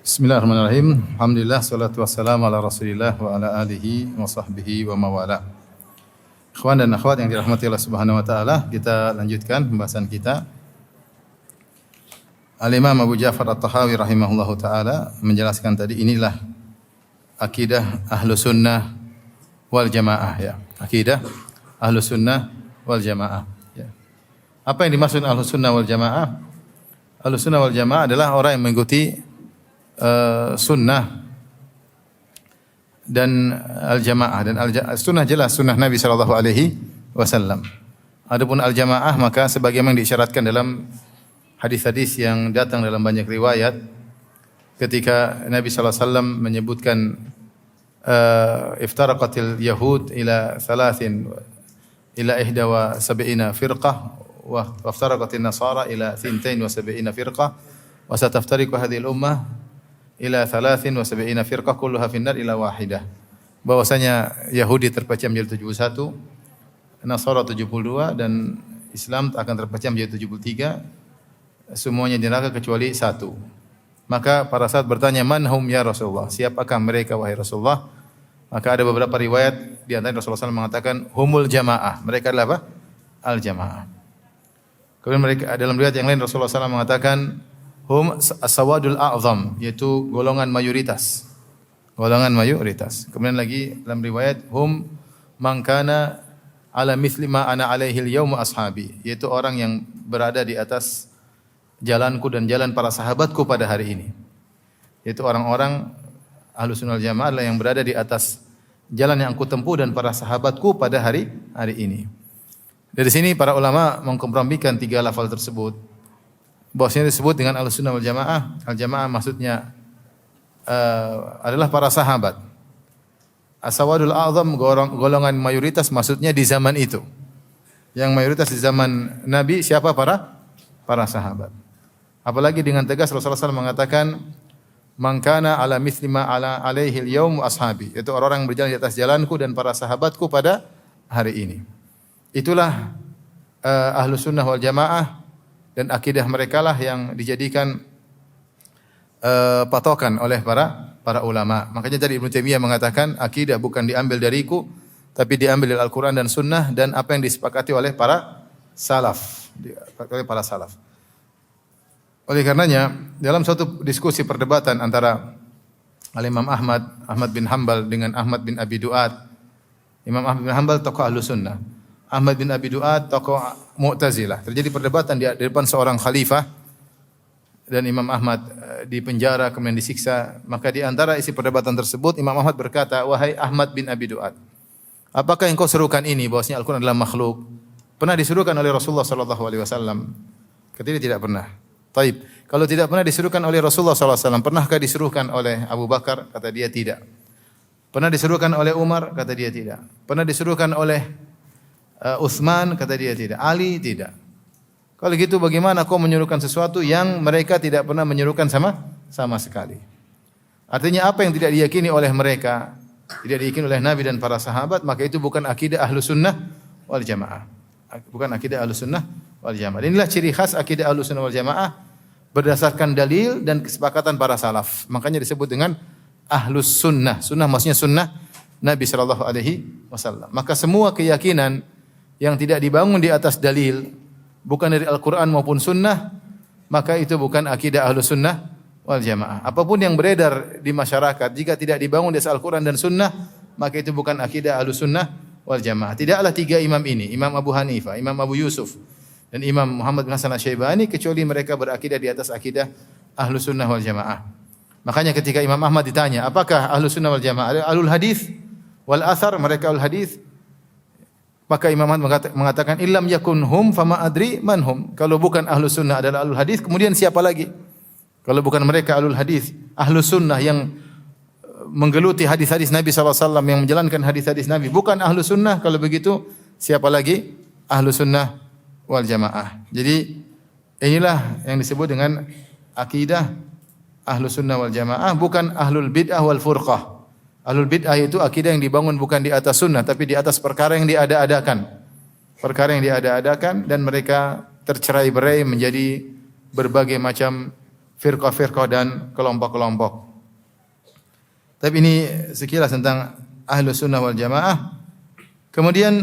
Bismillahirrahmanirrahim. Alhamdulillah, salatu wassalamu ala Rasulillah wa ala alihi wa sahbihi wa mawala. Ikhwan dan akhwat yang dirahmati Allah Subhanahu wa taala, kita lanjutkan pembahasan kita. Al-Imam Abu Ja'far At-Tahawi rahimahullahu taala menjelaskan tadi inilah akidah Ahlus Sunnah wal Jamaah ya. Akidah Ahlus Sunnah wal Jamaah ya. Apa yang dimaksud Ahlus Sunnah wal Jamaah? Ahlus Sunnah wal Jamaah adalah orang yang mengikuti sunnah dan al-jamaah, dan sunnah jelas sunnah Nabi sallallahu alaihi wasallam. Adapun al-jamaah maka sebagaimana disyaratkan dalam hadis-hadis yang datang dalam banyak riwayat ketika Nabi sallallahu alaihi wasallam menyebutkan iftaraqatil yahud ila 3 ila 71 firqah wa iftaraqatin nasara ila 72 firqah wa sataftariqu hadhihi al-ummah ila 73 firqah kulluha finnar ila wahidah. Bahwasanya Yahudi terpecah menjadi 71, Nasara 72 dan Islam akan terpecah menjadi 73, semuanya di neraka kecuali satu. Maka para sahabat bertanya, "Man hum ya Rasulullah?" Siapakah mereka wahai Rasulullah? Maka ada beberapa riwayat di antara Rasulullah SAW mengatakan humul jamaah. Mereka adalah apa? Al-jamaah. Kemudian mereka dalam riwayat yang lain Rasulullah SAW mengatakan hum as-sawadul a'zam, yaitu golongan mayoritas. Golongan mayoritas. Kemudian lagi dalam riwayat hum man kana ala mithli ma ana alaihi al-yaum ashabi, yaitu orang yang berada di atas jalanku dan jalan para sahabatku pada hari ini. Yaitu orang-orang Ahlus Sunnah wal Jamaah yang berada di atas jalan yang aku tempuh dan para sahabatku pada hari ini. Dari sini para ulama mengkompromikan tiga lafal tersebut. Bahwasanya disebut dengan Ahlus-Sunnah wal Jamaah. Al-Jamaah maksudnya adalah para sahabat. As-sawadul a'zam, golongan mayoritas maksudnya di zaman itu. Yang mayoritas di zaman Nabi siapa? Para sahabat. Apalagi dengan tegas Rasulullah SAW mengatakan man kana ala mithli ma ala alaihi al-yaum ashabi, itu orang-orang yang berjalan di atas jalanku dan para sahabatku pada hari ini. Itulah Ahlus Sunnah wal Jamaah. Dan akidah mereka lah yang dijadikan patokan oleh para ulama. Makanya tadi Ibnu Taimiyah mengatakan akidah bukan diambil dariku, tapi diambil dari Al-Quran dan Sunnah dan apa yang disepakati oleh para salaf. Oleh karenanya dalam suatu diskusi perdebatan antara Al-Imam Ahmad bin Hanbal dengan Ahmad bin Abi Du'ad. Imam Ahmad bin Hanbal tokoh Ahlus Sunnah, Ahmad bin Abi Du'ad tokoh Mu'tazilah. Terjadi perdebatan di depan seorang khalifah dan Imam Ahmad dipenjara kemudian disiksa. Maka di antara isi perdebatan tersebut Imam Ahmad berkata, "Wahai Ahmad bin Abi Du'ad, apakah engkau serukan ini bahwasanya Al-Qur'an adalah makhluk? Pernah disuruhkan oleh Rasulullah sallallahu alaihi wasallam?" Kata dia tidak pernah. Taib. Kalau tidak pernah disuruhkan oleh Rasulullah sallallahu alaihi wasallam, pernahkah disuruhkan oleh Abu Bakar? Kata dia tidak. Pernah disuruhkan oleh Umar? Kata dia tidak. Pernah disuruhkan oleh Utsman? Kata dia tidak. Ali? Tidak. Kalau gitu bagaimana kau menyuruhkan sesuatu yang mereka tidak pernah menyuruhkan sama sekali? Artinya apa yang tidak diyakini oleh mereka, tidak diyakini oleh Nabi dan para sahabat, maka itu bukan akidah Ahlus Sunnah wal Jamaah. Bukan akidah Ahlus Sunnah wal Jamaah. Inilah ciri khas akidah Ahlus Sunnah wal Jamaah berdasarkan dalil dan kesepakatan para salaf. Makanya disebut dengan Ahlus Sunnah. Sunnah maksudnya sunnah Nabi sallallahu alaihi wasallam. Maka semua keyakinan yang tidak dibangun di atas dalil, bukan dari Al-Quran maupun Sunnah, maka itu bukan akidah Ahlus Sunnah wal Jamaah. Apapun yang beredar di masyarakat, jika tidak dibangun di atas Al-Quran dan Sunnah, maka itu bukan akidah Ahlus Sunnah wal Jamaah. Tidaklah tiga imam ini, Imam Abu Hanifah, Imam Abu Yusuf, dan Imam Muhammad bin Hasan Asy-Syaibani, kecuali mereka berakidah di atas akidah Ahlus Sunnah wal Jamaah. Makanya ketika Imam Ahmad ditanya, apakah Ahlus Sunnah wal Jamaah? Ahlul Hadis wal Athar, mereka Ahlul Hadis. Maka Imam Ahmad mengatakan illam yakun hum fama adri man hum. Kalau bukan Ahlus Sunnah adalah Ahlul Hadis, kemudian siapa lagi? Kalau bukan mereka Ahlul Hadis, Ahlus Sunnah yang menggeluti hadis-hadis Nabi sallallahu alaihi wasallam, yang menjalankan hadis-hadis Nabi, bukan Ahlus Sunnah, kalau begitu siapa lagi? Ahlus Sunnah wal Jamaah. Jadi inilah yang disebut dengan akidah Ahlus Sunnah wal Jamaah, bukan Ahlul Bid'ah wal Furqah. Ahlul bid'ah itu akidah yang dibangun bukan di atas sunnah, tapi di atas perkara yang diada-adakan. Perkara yang diada-adakan dan mereka tercerai-berai menjadi berbagai macam firqah-firqah dan kelompok-kelompok. Tapi ini sekilas tentang Ahlus Sunnah wal Jamaah. Kemudian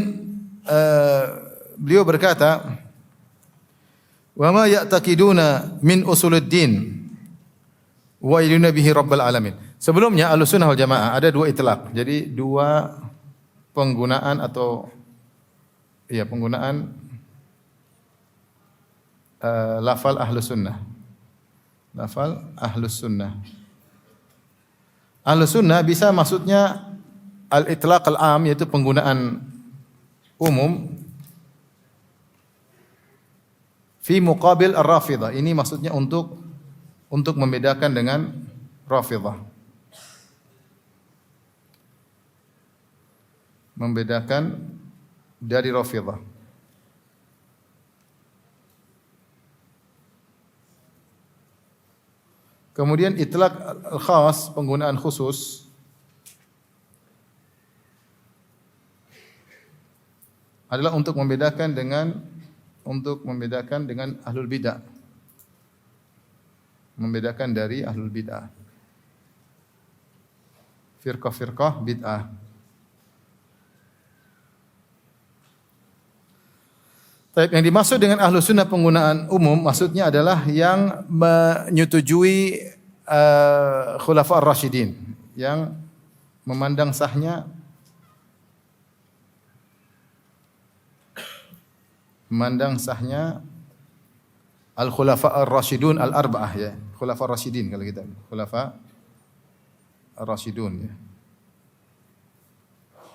beliau berkata, "Wa ma ya'taqiduna min usuluddin wa yaduna bihi rabbal alamin." Sebelumnya Ahlus Sunnah wal Jamaah ada dua itlaq. Jadi dua penggunaan atau penggunaan lafal Ahlus Sunnah. Lafal Ahlus Sunnah. Ahlus Sunnah bisa maksudnya al-itlaq al-am, yaitu penggunaan umum, fi muqabil ar-Rafidhah. Ini maksudnya untuk membedakan dengan Rafidhah. Membedakan dari Rafidhah. Kemudian itlaq al-khas, penggunaan khusus, adalah untuk membedakan dengan ahlul bidah. Membedakan dari ahlul bidah. Firqah-firqah bid'ah. Baik, yang dimaksud dengan Ahlus Sunnah penggunaan umum maksudnya adalah yang menyetujui Khulafa ar-Rasyidin, yang memandang sahnya al-Khulafa ar-Rasyidun al-arba'ah, ya. Khulafa ar-Rasyidin kalau kita. Khulafa ar-Rasyidun, ya.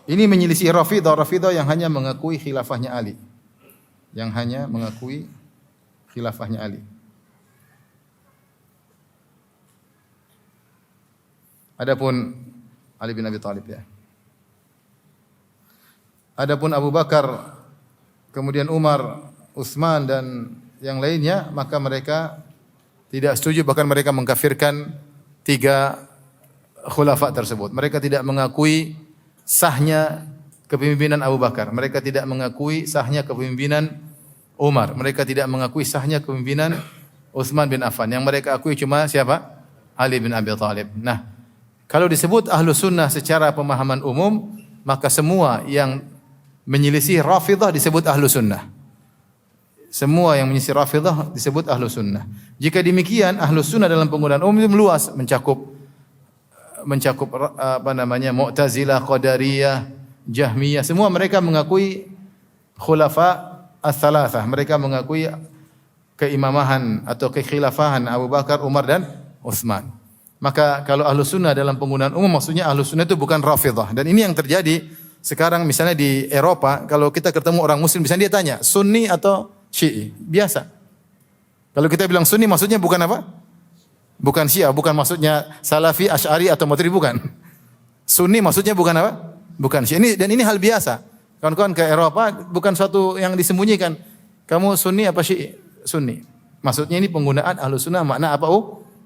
Ini menyelisih Rafidhah yang hanya mengakui khilafahnya Ali. Adapun Ali bin Abi Thalib, ya. Adapun Abu Bakar, kemudian Umar, Utsman dan yang lainnya, maka mereka tidak setuju, bahkan mereka mengkafirkan tiga khulafa tersebut. Mereka tidak mengakui sahnya kepemimpinan Abu Bakar. Mereka tidak mengakui sahnya kepemimpinan Umar. Mereka tidak mengakui sahnya kepemimpinan Utsman bin Affan. Yang mereka akui cuma siapa? Ali bin Abi Thalib. Nah, kalau disebut Ahlus Sunnah secara pemahaman umum, maka semua yang menyelisih Rafidhah disebut Ahlus Sunnah. Semua yang menyelisih Rafidhah disebut Ahlus Sunnah. Jika demikian, Ahlus Sunnah dalam penggunaan umum luas, mencakup Mu'tazilah, Qadariyah, Jahmiyah, semua mereka mengakui khulafa ats-tsalatsah. Mereka mengakui keimamahan atau kekhilafahan Abu Bakar, Umar dan Utsman. Maka kalau Ahlus Sunnah dalam penggunaan umum maksudnya Ahlus Sunnah itu bukan Rafidhah. Dan ini yang terjadi sekarang misalnya di Eropa, kalau kita ketemu orang muslim misalnya dia tanya, Sunni atau Syi'i? Biasa. Kalau kita bilang Sunni maksudnya bukan apa? Bukan Syiah, bukan maksudnya Salafi, Asy'ari atau Maturidi, bukan. Sunni maksudnya bukan apa? Bukan Syiah. Dan ini hal biasa. Kawan-kawan ke Eropa bukan suatu yang disembunyikan. Kamu Sunni apa Syi'i? Sunni. Maksudnya ini penggunaan Ahlus Sunnah makna apa?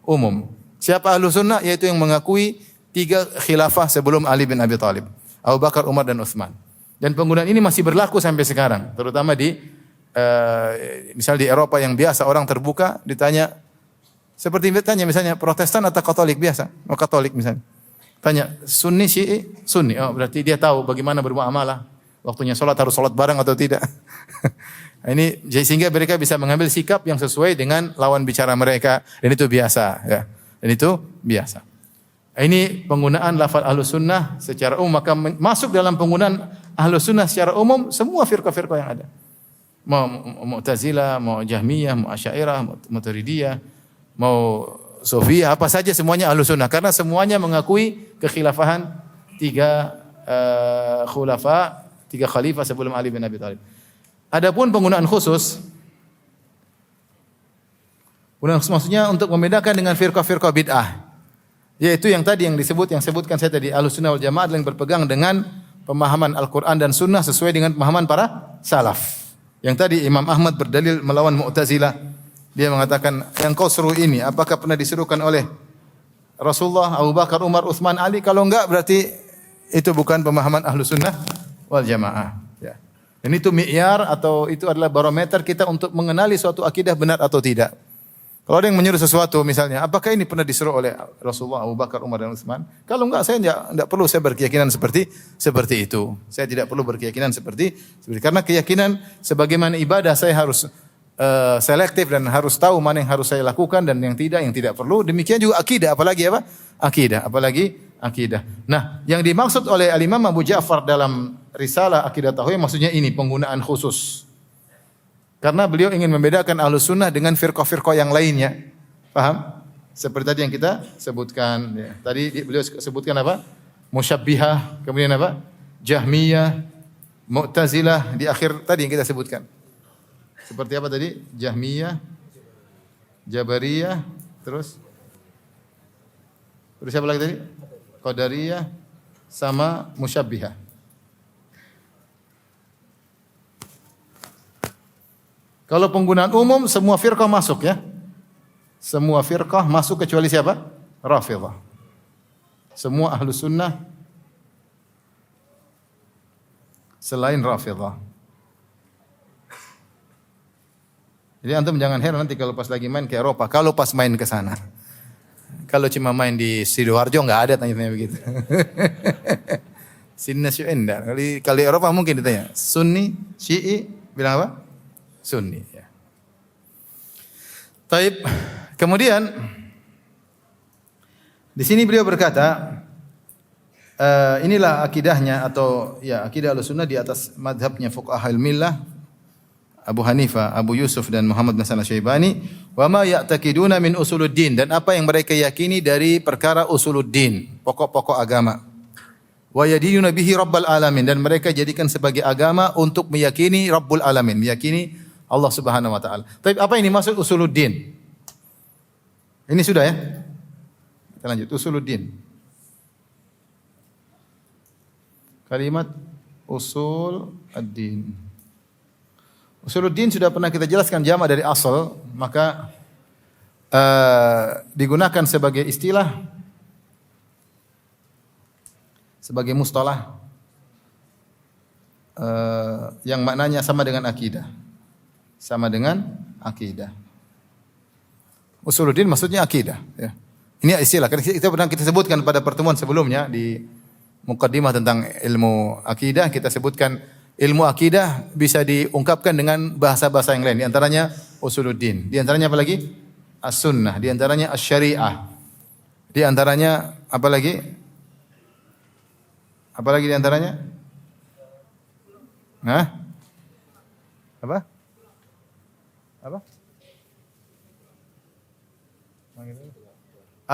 Umum. Siapa Ahlus Sunnah? Yaitu yang mengakui tiga khilafah sebelum Ali bin Abi Thalib. Abu Bakar, Umar dan Utsman. Dan penggunaan ini masih berlaku sampai sekarang, terutama di misal di Eropa yang biasa orang terbuka ditanya, seperti ditanya misalnya Protestan atau Katolik, biasa, Katolik misalnya. Tanya Sunni, Syi'i, Sunni. Oh, berarti dia tahu bagaimana bermuamalah. Waktunya sholat harus sholat bareng atau tidak. Ini sehingga mereka bisa mengambil sikap yang sesuai dengan lawan bicara mereka, dan itu biasa, ya. Dan itu biasa. Ini penggunaan lafaz Ahlus Sunnah secara umum, maka masuk dalam penggunaan Ahlus Sunnah secara umum semua firqah-firqah yang ada. Mau Mu'tazilah, mau Jahmiyah, mau Asy'ariyah, mau Maturidiyah, mau Sufiyah, apa saja semuanya Ahlus Sunnah, karena semuanya mengakui kekhilafahan tiga khalifah sebelum Ali bin Abi Thalib. Adapun penggunaan khusus maksudnya untuk membedakan dengan firqah-firqah bid'ah. Yaitu yang tadi yang sebutkan saya tadi, Ahlus Sunnah wal Jamaah yang berpegang dengan pemahaman Al-Qur'an dan Sunnah sesuai dengan pemahaman para salaf. Yang tadi Imam Ahmad berdalil melawan Mu'tazilah. Dia mengatakan, yang kau seru ini apakah pernah disuruhkan oleh Rasulullah, Abu Bakar, Umar, Utsman, Ali? Kalau enggak berarti itu bukan pemahaman Ahlus Sunnah wal Jamaah. Ya. Dan itu mi'yar atau itu adalah barometer kita untuk mengenali suatu akidah benar atau tidak. Kalau ada yang menyuruh sesuatu misalnya, apakah ini pernah disuruh oleh Rasulullah, Abu Bakar, Umar dan Utsman? Kalau enggak, saya enggak perlu saya berkeyakinan seperti itu. Saya tidak perlu berkeyakinan seperti karena keyakinan sebagaimana ibadah saya harus selektif dan harus tahu mana yang harus saya lakukan dan yang tidak perlu. Demikian juga akidah, apalagi apa? Apalagi akidah. Nah, yang dimaksud oleh Al-Imam Abu Ja'far dalam risalah Aqidah Tahawiyah maksudnya ini penggunaan khusus. Karena beliau ingin membedakan Ahlus Sunnah dengan firqah-firqah yang lainnya. Paham? Seperti tadi yang kita sebutkan. Ya. Tadi beliau sebutkan apa? Musyabbihah, kemudian apa? Jahmiyah, Mu'tazilah, di akhir tadi yang kita sebutkan. Seperti apa tadi? Jahmiyah, Jabariyah, terus siapa lagi tadi? Qadariyah sama Musyabbihah. Kalau penggunaan umum semua firqah masuk ya. Semua firqah masuk kecuali siapa? Rafidhah. Semua ahlu sunnah selain Rafidhah. Jadi antum jangan heran nanti kalau pas lagi main ke Eropa, kalau pas main ke sana. Kalau cuma main di Sidoarjo enggak ada tanya-tanya begitu. Sini enggak. Kali Eropa mungkin ditanya, Sunni, Syi'i, bilang apa? Sunni ya. Taib. Kemudian di sini beliau berkata, inilah akidahnya atau ya akidah Ahlussunnah di atas madhabnya fuqaha'il millah Abu Hanifah, Abu Yusuf dan Muhammad bin Hasan Asy-Syaibani, wa ma ya'taqiduna min usuluddin, dan apa yang mereka yakini dari perkara usuluddin, pokok-pokok agama. Wa yadinuna bihi rabbal alamin, dan mereka jadikan sebagai agama untuk meyakini Rabbul alamin, meyakini Allah Subhanahu wa taala. Tapi apa ini maksud usuluddin? Ini sudah ya. Kita lanjut usuluddin. Kalimat usul ad-din. Usuluddin sudah pernah kita jelaskan jamak dari asal, maka digunakan sebagai istilah sebagai mustalah yang maknanya sama dengan akidah. Sama dengan akidah. Usuluddin maksudnya akidah. Ya. Ini istilah. Kita pernah kita sebutkan pada pertemuan sebelumnya di mukaddimah tentang ilmu akidah. Kita sebutkan ilmu akidah bisa diungkapkan dengan bahasa-bahasa yang lain. Di antaranya usuluddin. Di antaranya apa lagi? As-sunnah. Di antaranya as-syariah. Di antaranya apa lagi? Apa lagi di antaranya? Hah? Apa? Apa?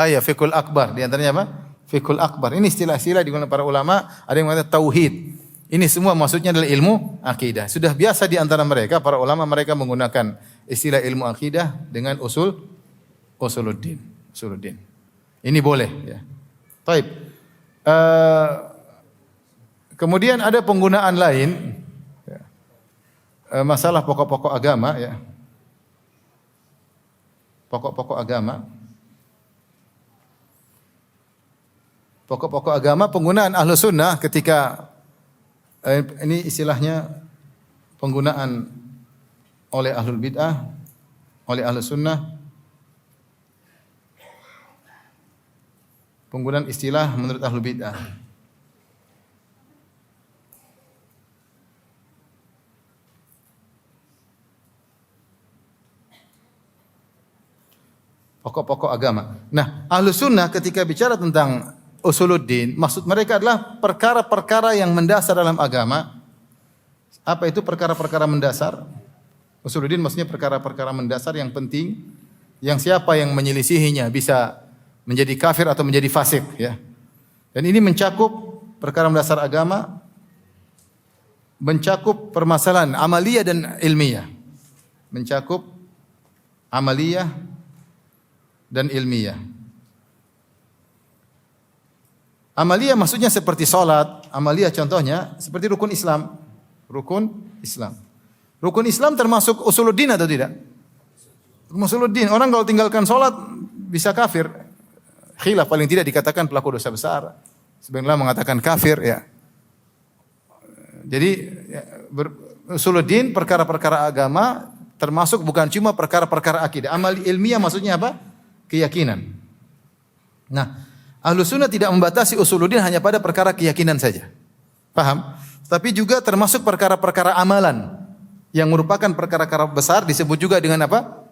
Ya, fiqhul akbar. Di antaranya apa? Fiqhul akbar. Ini istilah-istilah digunakan para ulama. Ada yang mengatakan tauhid. Ini semua maksudnya adalah ilmu akidah. Sudah biasa di antara mereka, para ulama mereka menggunakan istilah ilmu akidah dengan usuluddin. Ini boleh. Ya. Taib. Kemudian ada penggunaan lain. Ya. Masalah pokok-pokok agama. Ya. Pokok-pokok agama. Pokok-pokok agama penggunaan Ahlus Sunnah ketika ini istilahnya penggunaan oleh Ahlul Bid'ah, oleh Ahlus Sunnah. Penggunaan istilah menurut Ahlul Bid'ah. Pokok-pokok agama. Nah, Ahlus Sunnah ketika bicara tentang usuluddin, maksud mereka adalah perkara-perkara yang mendasar dalam agama. Apa itu perkara-perkara mendasar? Usuluddin maksudnya perkara-perkara mendasar yang penting, yang siapa yang menyelisihinya bisa menjadi kafir atau menjadi fasik. Ya. Dan ini mencakup perkara mendasar agama, mencakup permasalahan amaliyah dan ilmiah. Mencakup amaliyah dan ilmiah. Amaliyah maksudnya seperti salat, amaliyah contohnya seperti rukun Islam. Rukun Islam. Rukun Islam termasuk usuluddin atau tidak? Usuluddin. Orang kalau tinggalkan salat bisa kafir. Khilaf paling tidak dikatakan pelaku dosa besar. Sebagian ulama mengatakan kafir ya. Jadi usuluddin perkara-perkara agama termasuk bukan cuma perkara-perkara akidah. Amal ilmiah maksudnya apa? Keyakinan. Nah, Ahlus Sunnah tidak membatasi usuluddin hanya pada perkara keyakinan saja. Paham? Tapi juga termasuk perkara-perkara amalan yang merupakan perkara-perkara besar disebut juga dengan apa?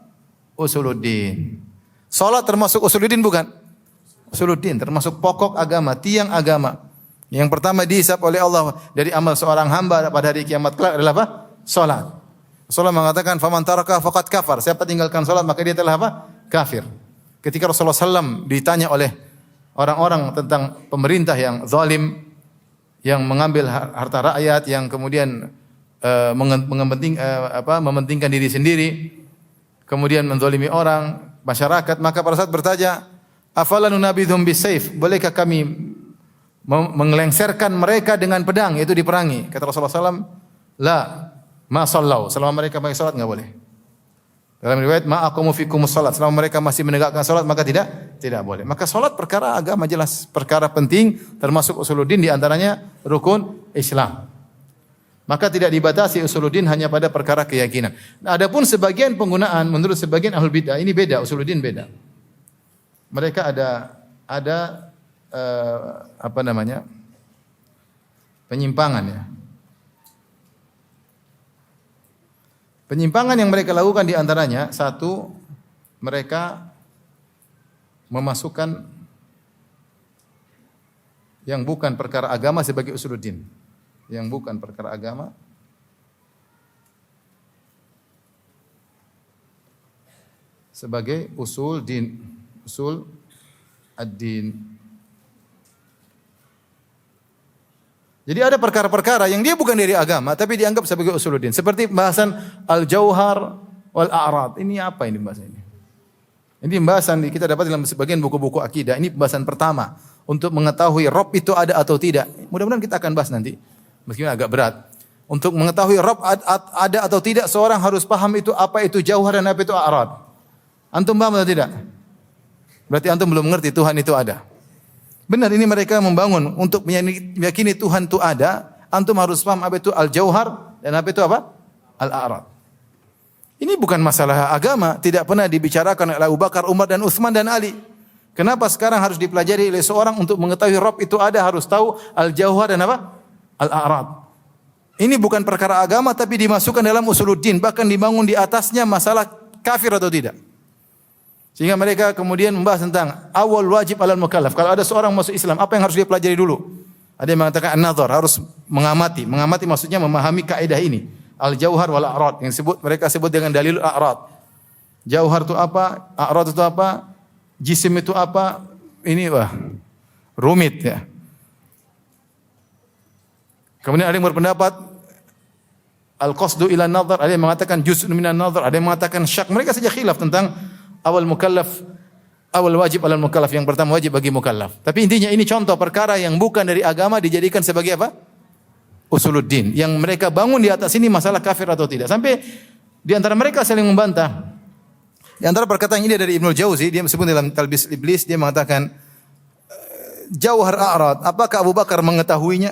Usuluddin. Salat termasuk usuluddin bukan? Usuluddin termasuk pokok agama, tiang agama. Yang pertama dihisab oleh Allah dari amal seorang hamba pada hari kiamat kelak adalah apa? Salat. Rasulullah mengatakan, "Faman taraka faqad kafar." Siapa tinggalkan salat maka dia telah apa? Kafir. Ketika Rasulullah SAW ditanya oleh orang-orang tentang pemerintah yang zalim, yang mengambil harta rakyat, yang kemudian mementingkan diri sendiri, kemudian menzalimi orang, masyarakat, maka pada saat bertanya, "Afala nunabidhum bisayf?" Bolehkah kami mengelengserkan mereka dengan pedang, yaitu diperangi? Kata Rasulullah SAW, "La ma sallau." Selama mereka pakai salat enggak boleh. Dalam riwayat, "Ma aqamu fikumus salat." Selama mereka masih menegakkan salat maka tidak boleh. Maka salat perkara agama jelas, perkara penting termasuk usuluddin di antaranya rukun Islam. Maka tidak dibatasi usuluddin hanya pada perkara keyakinan. Nah, adapun sebagian penggunaan menurut sebagian ahlul bidah ini beda, usuluddin beda. Mereka ada penyimpangan ya. Penyimpangan yang mereka lakukan di antaranya, satu, mereka memasukkan yang bukan perkara agama sebagai usuluddin. Yang bukan perkara agama sebagai usul din, usul ad-din. Jadi ada perkara-perkara yang dia bukan dari agama tapi dianggap sebagai usuluddin. Seperti pembahasan al-jauhar wal a'rad. Ini apa ini pembahasan ini? Ini pembahasan kita dapat dalam sebagian buku-buku akidah. Ini pembahasan pertama untuk mengetahui Rabb itu ada atau tidak. Mudah-mudahan kita akan bahas nanti. Meskipun agak berat. Untuk mengetahui Rabb ada atau tidak, seorang harus paham itu apa itu jauhar dan apa itu a'rad. Antum paham atau tidak? Berarti antum belum mengerti Tuhan itu ada. Benar, ini mereka membangun untuk meyakini Tuhan itu ada. Antum harus paham apa itu al-jauhar dan apa itu apa? Al-a'rad. Ini bukan masalah agama, tidak pernah dibicarakan oleh Abu Bakar, Umar dan Utsman dan Ali. Kenapa sekarang harus dipelajari oleh seorang untuk mengetahui Rabb itu ada, harus tahu al-jauhar dan apa? Al-a'rad. Ini bukan perkara agama tapi dimasukkan dalam usuluddin, bahkan dibangun di atasnya masalah kafir atau tidak. Sehingga mereka kemudian membahas tentang awal wajib alal mukallaf. Kalau ada seorang masuk Islam, apa yang harus dia pelajari dulu? Ada yang mengatakan an-nazar, harus mengamati. Mengamati maksudnya memahami kaidah ini. Al-jauhar wal a'rad yang mereka sebut dengan dalil a'rad. Jauhar itu apa? A'rad itu apa? Jisim itu apa? Ini rumit ya. Kemudian ada yang berpendapat al-qasdu ila an-nazar, ada yang mengatakan juz'un minan nazar, ada yang mengatakan syak. Mereka saja khilaf tentang awal wajib alal mukallaf, yang pertama wajib bagi mukallaf. Tapi intinya ini contoh perkara yang bukan dari agama dijadikan sebagai apa? Usuluddin. Yang mereka bangun di atas ini masalah kafir atau tidak. Sampai di antara mereka saling membantah. Di antara perkataan ini dari Ibnu Jauzi, dia sebut dalam Talbis Iblis, dia mengatakan jauhar a'rad, apakah Abu Bakar mengetahuinya?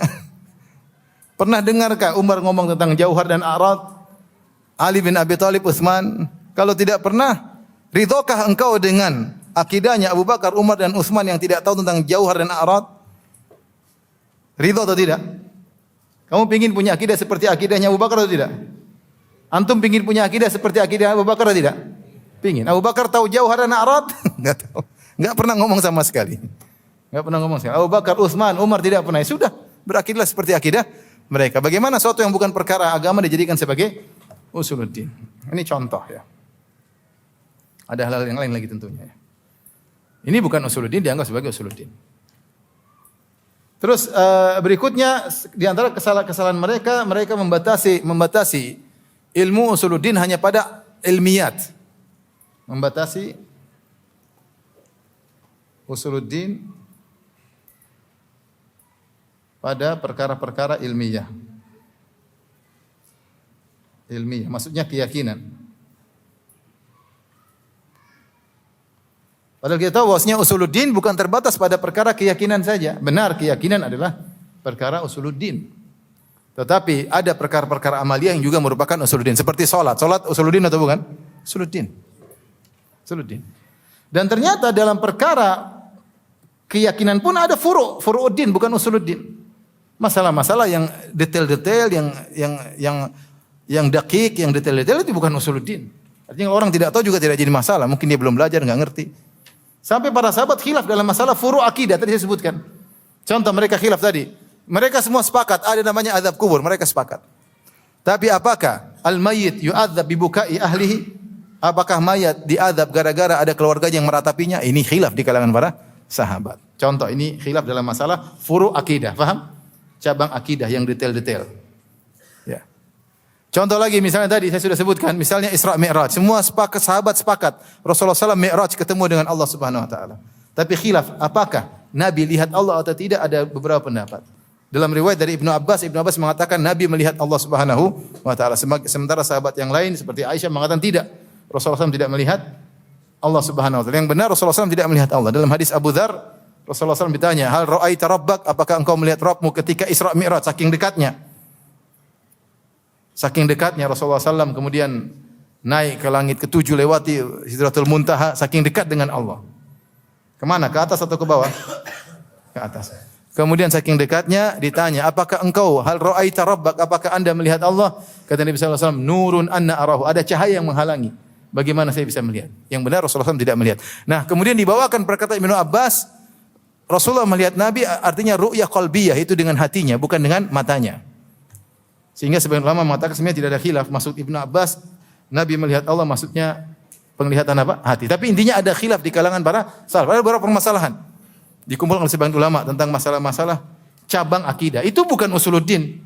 Pernah dengarkah Umar ngomong tentang jauhar dan a'rad? Ali bin Abi Thalib, Utsman? Kalau tidak pernah, ridhokah engkau dengan akidahnya Abu Bakar, Umar dan Utsman yang tidak tahu tentang jauhar dan a'rad? Ridho atau tidak? Kamu ingin punya akidah seperti akidahnya Abu Bakar atau tidak? Antum ingin punya akidah seperti akidah Abu Bakar atau tidak? Pingin. Abu Bakar tahu jauhar dan a'rad? Enggak tahu. Enggak pernah ngomong sama sekali. Enggak pernah ngomong sekali. Abu Bakar, Utsman, Umar tidak pernah. Sudah, berakidahlah seperti akidah mereka. Bagaimana sesuatu yang bukan perkara agama dijadikan sebagai usuluddin? Ini contoh ya. Ada hal-hal yang lain lagi tentunya. Ini bukan usuluddin, dianggap sebagai usuluddin. Terus berikutnya di antara kesalahan mereka membatasi ilmu usuluddin hanya pada ilmiyat. Membatasi usuluddin pada perkara-perkara ilmiah. Ilmiah maksudnya keyakinan. Padahal kita tahu bahwasanya usuluddin bukan terbatas pada perkara keyakinan saja. Benar, keyakinan adalah perkara usuluddin. Tetapi ada perkara-perkara amalia yang juga merupakan usuluddin. Seperti salat. Salat usuluddin atau bukan? Usuluddin. Usuluddin. Dan ternyata dalam perkara keyakinan pun ada furu'uddin bukan usuluddin. Masalah-masalah yang detail-detail, yang dakik, yang detail-detail itu bukan usuluddin. Artinya orang tidak tahu juga tidak jadi masalah. Mungkin dia belum belajar, enggak ngerti. Sampai para sahabat khilaf dalam masalah furu' akidah tadi saya sebutkan. Contoh mereka khilaf tadi. Mereka semua sepakat ada namanya azab kubur, mereka sepakat. Tapi apakah al-mayyit yu'adzab bi bukai ahlihi? Apakah mayat diazab gara-gara ada keluarganya yang meratapinya? Ini khilaf di kalangan para sahabat. Contoh ini khilaf dalam masalah furu' akidah, paham? Cabang akidah yang detail-detail. Ya. Contoh lagi misalnya tadi saya sudah sebutkan, misalnya Isra Mi'raj. Semua sepakat, sahabat sepakat. Rasulullah SAW Mi'raj ketemu dengan Allah Subhanahu wa taala. Tapi khilaf, apakah Nabi lihat Allah atau tidak, ada beberapa pendapat. Dalam riwayat dari Ibnu Abbas mengatakan Nabi melihat Allah Subhanahu wa taala. Sementara sahabat yang lain seperti Aisyah mengatakan tidak. Rasulullah SAW tidak melihat Allah Subhanahu wa taala. Yang benar Rasulullah SAW tidak melihat Allah. Dalam hadis Abu Dzar, Rasulullah SAW ditanya, "Hal ra'aita rabbak?" Apakah engkau melihat Rabbmu ketika Isra Mi'raj? Saking dekatnya. Saking dekatnya Rasulullah SAW kemudian naik ke langit ketujuh lewati Sidratul Muntaha, saking dekat dengan Allah. Kemana? Ke atas atau ke bawah? Ke atas. Kemudian saking dekatnya ditanya, apakah engkau hal ra'aita rabbak? Apakah anda melihat Allah? Kata Nabi sallallahu alaihi wasallam, nurun anna arahu. Ada cahaya yang menghalangi. Bagaimana saya bisa melihat? Yang benar Rasulullah SAW tidak melihat. Nah, kemudian dibawakan perkataan Ibnu Abbas, Rasulullah melihat Nabi artinya ru'yah qalbiyah, itu dengan hatinya, bukan dengan matanya. Sehingga sebagian ulama mengatakan sebenarnya tidak ada khilaf. Maksud Ibnu Abbas, Nabi melihat Allah maksudnya penglihatan apa? Hati. Tapi intinya ada khilaf di kalangan para salaf. Ada beberapa permasalahan dikumpulkan oleh sebagian ulama tentang masalah-masalah cabang akidah. Itu bukan usuluddin.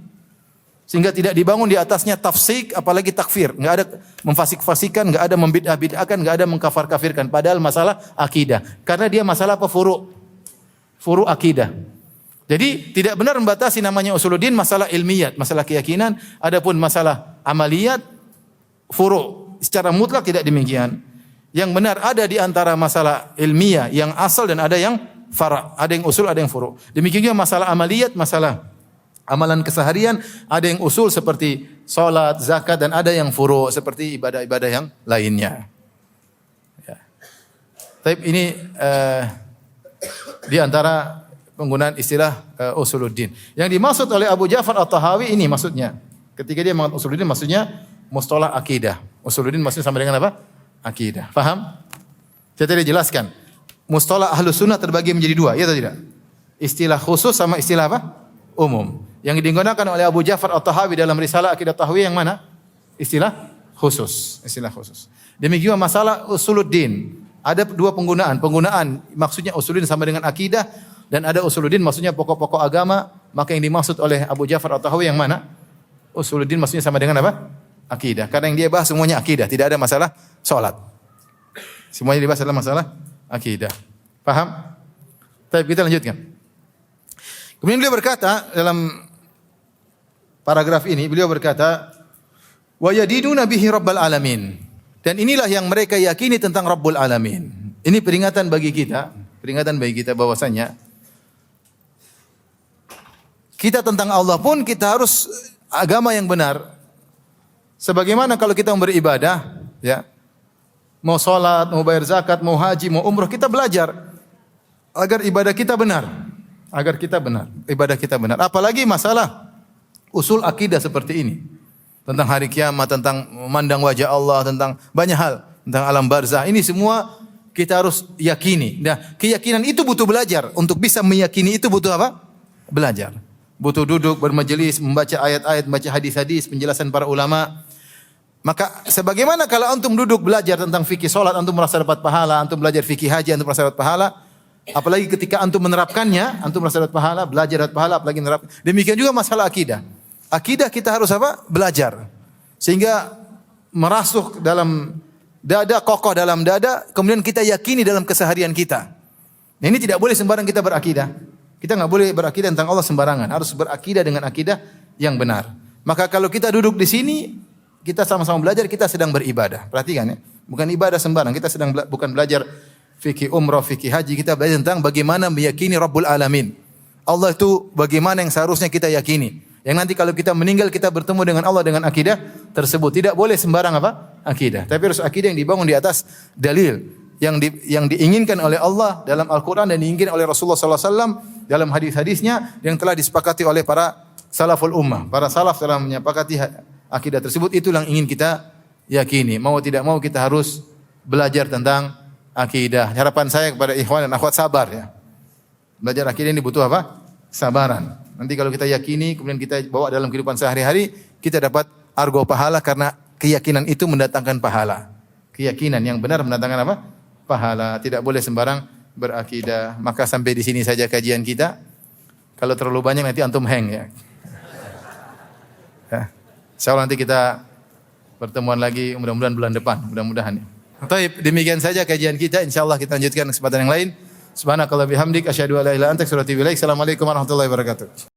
Sehingga tidak dibangun di atasnya tafsik apalagi takfir. Enggak ada memfasik-fasikan, enggak ada membid'ah-bid'ahkan, enggak ada mengkafar-kafirkan. Padahal masalah akidah. Karena dia masalah apa? Furu' akidah. Jadi tidak benar membatasi namanya usuluddin masalah ilmiyat, masalah keyakinan. Adapun masalah amaliyat, furu' secara mutlak tidak demikian. Yang benar ada di antara masalah ilmiah yang asal dan ada yang fara', ada yang usul, ada yang furu'. Demikian juga masalah amaliyat, masalah amalan keseharian, ada yang usul seperti salat, zakat, dan ada yang furu' seperti ibadah-ibadah yang lainnya. Ya. Tapi ini di antara penggunaan istilah usuluddin. Yang dimaksud oleh Abu Ja'far At-Tahawi ini maksudnya. Ketika dia mengatakan usuluddin maksudnya mustalah akidah. Usuluddin maksudnya sama dengan apa? Akidah. Paham? Saya tadi jelaskan. Mustalah Ahlus Sunnah terbagi menjadi dua, iya atau tidak? Istilah khusus sama istilah apa? Umum. Yang digunakan oleh Abu Ja'far At-Tahawi dalam risalah Aqidah Tahawiyah yang mana? Istilah khusus. Istilah khusus. Demikian masalah usuluddin. Ada dua penggunaan. Penggunaan maksudnya usuluddin sama dengan akidah, dan ada usuluddin maksudnya pokok-pokok agama. Maka yang dimaksud oleh Abu Ja'far At-Tahawi yang mana? Usuluddin maksudnya sama dengan apa? Akidah. Karena yang dia bahas semuanya akidah, tidak ada masalah salat. Semuanya dibahas adalah masalah akidah. Paham? Baik, kita lanjutkan. Kemudian beliau berkata dalam paragraf ini, beliau berkata, "Wa yadiduna bihi rabbal alamin." Dan inilah yang mereka yakini tentang Rabbul Alamin. Ini peringatan bagi kita bahwasanya kita tentang Allah pun kita harus agama yang benar. Sebagaimana kalau kita beribadah, ya, mau salat, mau bayar zakat, mau haji, mau umrah, kita belajar agar ibadah kita benar. Ibadah kita benar. Apalagi masalah usul akidah seperti ini. Tentang hari kiamat, tentang memandang wajah Allah, tentang banyak hal, tentang alam barzah. Ini semua kita harus yakini. Nah, keyakinan itu butuh belajar. Untuk bisa meyakini itu butuh apa? Belajar. Butuh duduk, bermajelis, membaca ayat-ayat, membaca hadis-hadis, penjelasan para ulama. Maka sebagaimana kalau antum duduk belajar tentang fikih salat, antum merasa dapat pahala, antum belajar fikih haji, antum merasa dapat pahala, apalagi ketika antum menerapkannya, antum merasa dapat pahala, belajar dapat pahala, apalagi menerapkan. Demikian juga masalah akidah. Akidah kita harus apa? Belajar. Sehingga merasuk dalam dada, kokoh dalam dada, kemudian kita yakini dalam keseharian kita. Nah, ini tidak boleh sembarang kita berakidah. Kita enggak boleh berakidah tentang Allah sembarangan, harus berakidah dengan akidah yang benar. Maka kalau kita duduk di sini, kita sama-sama belajar, kita sedang beribadah. Perhatikan ya, bukan ibadah sembarang. Kita sedang bukan belajar fikih umrah, fikih haji, kita belajar tentang bagaimana meyakini Rabbul Alamin. Allah itu bagaimana yang seharusnya kita yakini. Yang nanti kalau kita meninggal kita bertemu dengan Allah dengan akidah tersebut. Tidak boleh sembarang apa? Akidah. Tapi harus akidah yang dibangun di atas dalil yang diinginkan oleh Allah dalam Al-Qur'an dan diinginkan oleh Rasulullah sallallahu alaihi wasallam dalam hadis-hadisnya yang telah disepakati oleh para salaful ummah. Para salaf telah menyepakati akidah tersebut, itulah yang ingin kita yakini. Mau tidak mau kita harus belajar tentang akidah. Harapan saya kepada ikhwan dan akhwat sabar ya. Belajar akidah ini butuh apa? Sabaran. Nanti kalau kita yakini kemudian kita bawa dalam kehidupan sehari-hari, kita dapat argo pahala karena keyakinan itu mendatangkan pahala. Keyakinan yang benar mendatangkan apa? Pahala. Tidak boleh sembarang berakidah. Maka sampai di sini saja kajian kita. Kalau terlalu banyak nanti antum hang ya. Insyaallah nanti kita pertemuan lagi mudah-mudahan bulan depan, mudah-mudahan. Baik, demikian saja kajian kita. Insyaallah kita lanjutkan kesempatan yang lain. Subhanakallah bihamdik asyhadu an la ilaha illa anta astaghfiruka wa atubu ilaik. Assalamualaikum warahmatullahi wabarakatuh.